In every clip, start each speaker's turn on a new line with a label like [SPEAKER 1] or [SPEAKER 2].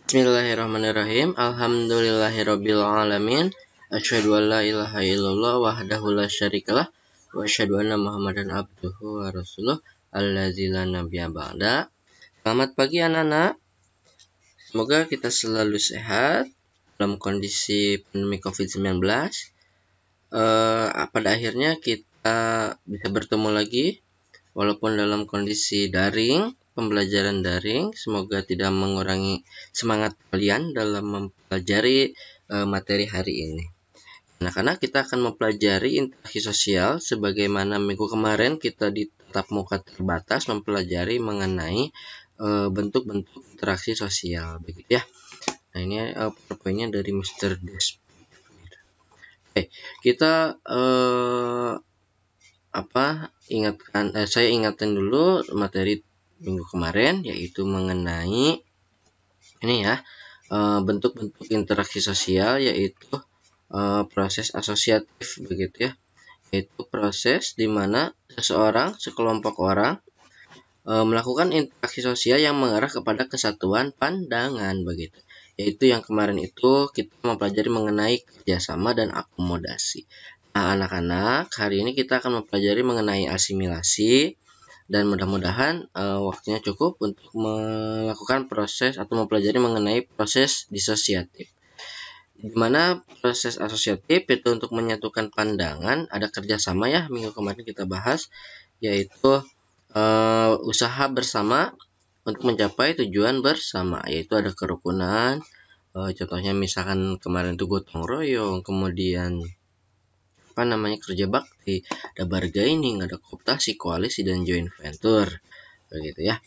[SPEAKER 1] Bismillahirrahmanirrahim. Alhamdulillahirabbil alamin. Asyhadu an la ilaha illallah wahdahu la syarikalah wa asyhadu anna Muhammadan abduhu wa rasuluh allazi la nabiyya ba'da. Selamat pagi anak-anak. Semoga kita selalu sehat dalam kondisi pandemi Covid-19. Pada akhirnya kita bisa bertemu lagi walaupun dalam kondisi daring, pembelajaran daring. Semoga tidak mengurangi semangat kalian dalam mempelajari materi hari ini. Anak-anak, kita akan mempelajari interaksi sosial sebagaimana minggu kemarin kita di tatap muka terbatas mempelajari mengenai bentuk-bentuk interaksi sosial, begitu ya. Nah, ini poinnya dari Mr. Des. Kita saya ingatkan dulu materi minggu kemarin, yaitu mengenai ini ya, bentuk-bentuk interaksi sosial, yaitu proses asosiatif, begitu ya, yaitu proses di mana sekelompok orang melakukan interaksi sosial yang mengarah kepada kesatuan pandangan, begitu. Yaitu yang kemarin itu kita mempelajari mengenai kerjasama dan akomodasi. Nah, anak-anak, hari ini kita akan mempelajari mengenai asimilasi, dan mudah-mudahan waktunya cukup untuk melakukan proses atau mempelajari mengenai proses disosiatif. Di mana proses asosiatif itu untuk menyatukan pandangan, ada kerjasama ya, minggu kemarin kita bahas, yaitu usaha bersama untuk mencapai tujuan bersama, yaitu ada kerukunan. Contohnya misalkan kemarin itu gotong royong, kemudian kerja bakti, ada bargaining, ada kooptasi, koalisi, dan joint venture, begitu ya.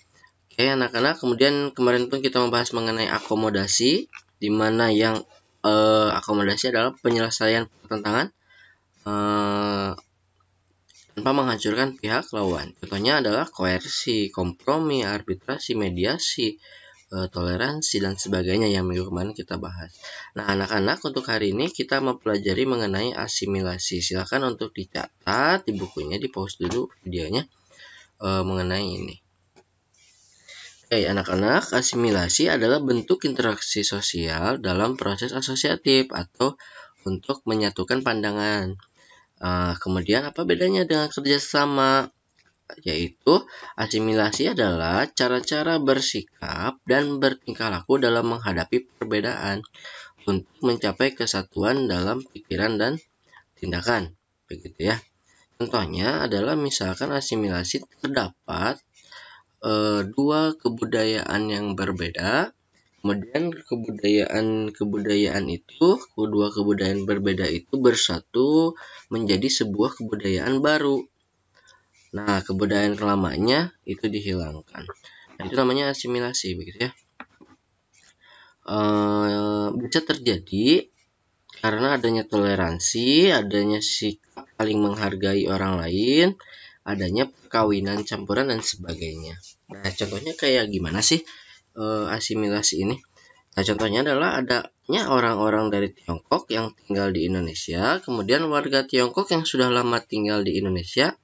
[SPEAKER 1] Oke anak-anak, kemudian kemarin pun kita membahas mengenai akomodasi, di mana yang akomodasi adalah penyelesaian pertentangan tanpa menghancurkan pihak lawan. Contohnya adalah koersi, kompromi, arbitrasi, mediasi, toleransi, dan sebagainya yang minggu kemarin kita bahas. Nah anak-anak, untuk hari ini kita mempelajari mengenai asimilasi. Silakan untuk dicatat di bukunya, di pause dulu videonya mengenai ini. Oke anak-anak, asimilasi adalah bentuk interaksi sosial dalam proses asosiatif atau untuk menyatukan pandangan. Kemudian apa bedanya dengan kerjasama? Yaitu asimilasi adalah cara-cara bersikap dan bertingkah laku dalam menghadapi perbedaan untuk mencapai kesatuan dalam pikiran dan tindakan, begitu ya. Contohnya adalah misalkan asimilasi terdapat dua kebudayaan yang berbeda, kemudian kedua kebudayaan berbeda itu bersatu menjadi sebuah kebudayaan baru. Nah, kebudayaan lamanya itu dihilangkan. Nah, itu namanya asimilasi, begitu ya. Bisa terjadi karena adanya toleransi, adanya sikap saling menghargai orang lain, adanya perkawinan campuran, dan sebagainya. Nah, contohnya kayak gimana sih asimilasi ini? Nah, contohnya adalah adanya orang-orang dari Tiongkok yang tinggal di Indonesia, kemudian warga Tiongkok yang sudah lama tinggal di Indonesia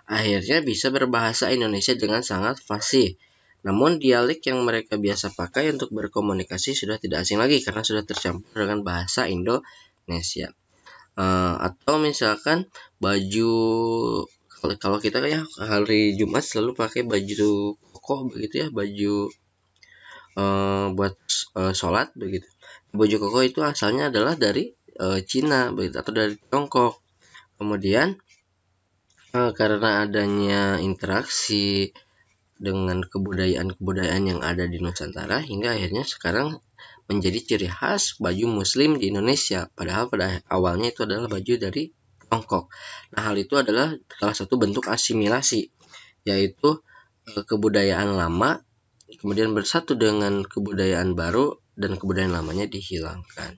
[SPEAKER 1] akhirnya bisa berbahasa Indonesia dengan sangat fasih. Namun dialek yang mereka biasa pakai untuk berkomunikasi sudah tidak asing lagi karena sudah tercampur dengan bahasa Indonesia. Atau misalkan baju, kalau kita ya hari Jumat selalu pakai baju koko, begitu ya, baju buat sholat, begitu. Baju koko itu asalnya adalah dari Cina, begitu, atau dari Tiongkok. Kemudian karena adanya interaksi dengan kebudayaan yang ada di Nusantara, hingga akhirnya sekarang menjadi ciri khas baju muslim di Indonesia, padahal pada awalnya itu adalah baju dari Tiongkok. Nah, hal itu adalah salah satu bentuk asimilasi, yaitu kebudayaan lama kemudian bersatu dengan kebudayaan baru dan kebudayaan lamanya dihilangkan.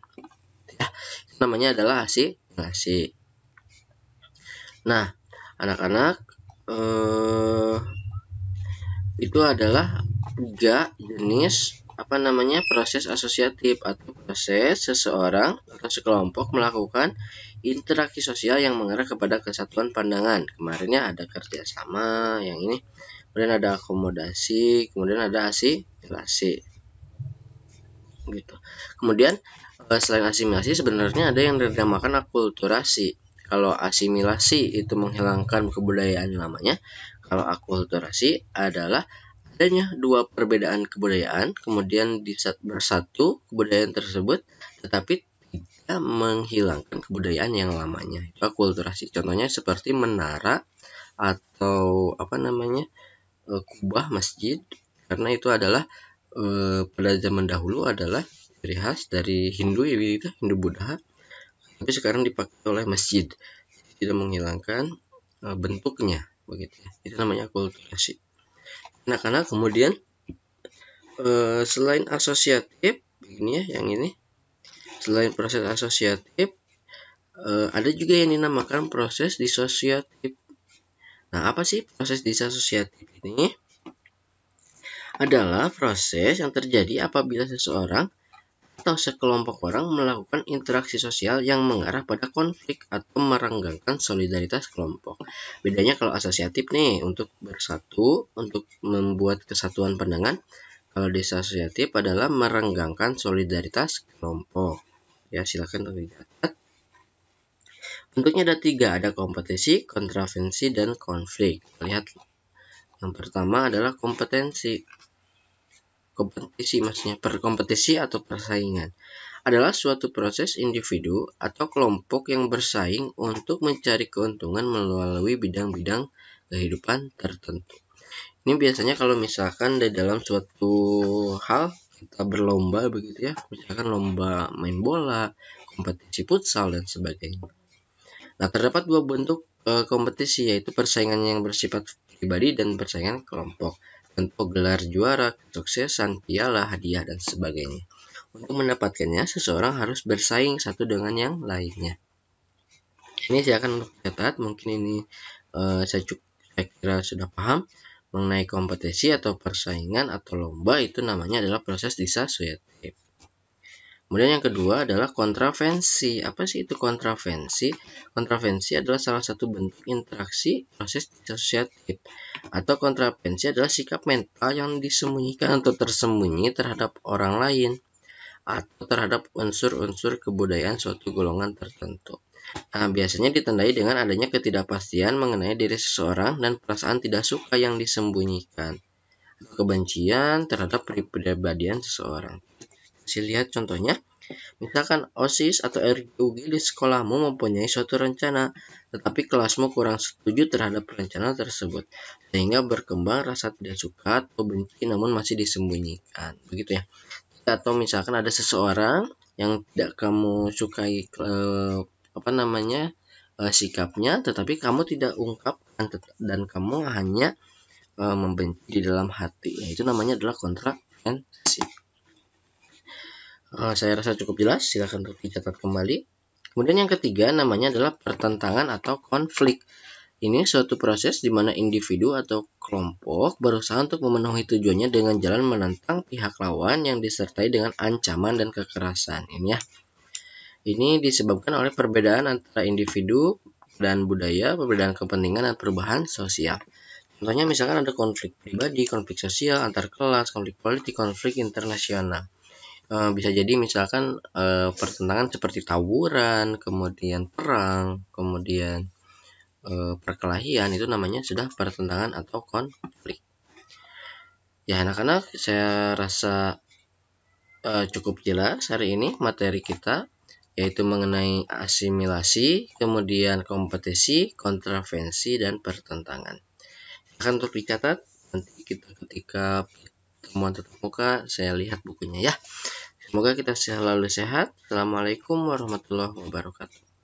[SPEAKER 1] Ya, itu namanya adalah asimilasi. Nah, anak-anak, itu adalah 3 jenis proses asosiatif atau proses seseorang atau sekelompok melakukan interaksi sosial yang mengarah kepada kesatuan pandangan. Kemarinnya ada kerjasama, yang ini kemudian ada akomodasi, kemudian ada asimilasi. gitu. Kemudian selain asimilasi sebenarnya ada yang dinamakan akulturasi. Kalau asimilasi itu menghilangkan kebudayaan lamanya, kalau akulturasi adalah adanya dua perbedaan kebudayaan kemudian bersatu kebudayaan tersebut tetapi tidak menghilangkan kebudayaan yang lamanya. Itu akulturasi. Contohnya seperti menara atau kubah masjid, karena itu adalah pada zaman dahulu adalah ciri khas dari Hindu ya, gitu, Hindu Buddha, tapi sekarang dipakai oleh masjid, tidak menghilangkan bentuknya begitu ya. Itu namanya akulturasi. Nah, karena kemudian selain asosiatif begini ya, yang ini selain proses asosiatif ada juga yang dinamakan proses disosiatif. Nah, apa sih proses disosiatif ini? Adalah proses yang terjadi apabila seseorang atau sekelompok orang melakukan interaksi sosial yang mengarah pada konflik atau merenggangkan solidaritas kelompok. Bedanya kalau asosiatif nih, untuk bersatu, untuk membuat kesatuan pandangan. Kalau disosiatif adalah merenggangkan solidaritas kelompok. Ya, silakan untuk dicatat. Bentuknya ada 3, ada kompetisi, kontravensi, dan konflik. Lihat, yang pertama adalah kompetisi maksudnya perkompetisi atau persaingan adalah suatu proses individu atau kelompok yang bersaing untuk mencari keuntungan melalui bidang-bidang kehidupan tertentu. Ini biasanya kalau misalkan di dalam suatu hal kita berlomba begitu ya, misalkan lomba main bola, kompetisi futsal dan sebagainya. Nah, terdapat dua bentuk kompetisi, yaitu persaingan yang bersifat pribadi dan persaingan kelompok. Untuk gelar juara, kesuksesan, piala, hadiah, dan sebagainya. Untuk mendapatkannya, seseorang harus bersaing satu dengan yang lainnya. Ini saya akan catat, mungkin ini saya kira sudah paham mengenai kompetisi atau persaingan atau lomba. Itu namanya adalah proses disosiatif. Kemudian yang kedua adalah kontravensi. Apa sih itu kontravensi? Kontravensi adalah salah satu bentuk interaksi proses disosiatif. Atau kontravensi adalah sikap mental yang disembunyikan atau tersembunyi terhadap orang lain atau terhadap unsur-unsur kebudayaan suatu golongan tertentu. Nah, biasanya ditandai dengan adanya ketidakpastian mengenai diri seseorang dan perasaan tidak suka yang disembunyikan. Kebencian terhadap kepribadian seseorang. Saya lihat contohnya, misalkan OSIS atau RGUG di sekolahmu mempunyai suatu rencana, tetapi kelasmu kurang setuju terhadap rencana tersebut, sehingga berkembang rasa tidak suka atau benci namun masih disembunyikan. Begitu ya. Atau misalkan ada seseorang yang tidak kamu sukai sikapnya, tetapi kamu tidak ungkapkan dan kamu hanya membenci di dalam hati. Nah, itu namanya adalah kontravensi. Saya rasa cukup jelas, silakan untuk dicatat kembali. Kemudian yang ketiga namanya adalah pertentangan atau konflik. Ini suatu proses di mana individu atau kelompok berusaha untuk memenuhi tujuannya dengan jalan menentang pihak lawan yang disertai dengan ancaman dan kekerasan. Ini ya. Ini disebabkan oleh perbedaan antara individu dan budaya, perbedaan kepentingan dan perubahan sosial. Contohnya misalkan ada konflik pribadi, konflik sosial, antar kelas, konflik politik, konflik internasional. Bisa jadi misalkan pertentangan seperti tawuran, kemudian perang, kemudian perkelahian, itu namanya sudah pertentangan atau konflik. Ya, anak-anak, saya rasa cukup jelas hari ini materi kita, yaitu mengenai asimilasi, kemudian kompetisi, kontravensi, dan pertentangan. Akan untuk dicatat, nanti kita ketika pertemuan tatap muka saya lihat bukunya ya. Semoga kita selalu sehat. Assalamualaikum warahmatullahi wabarakatuh.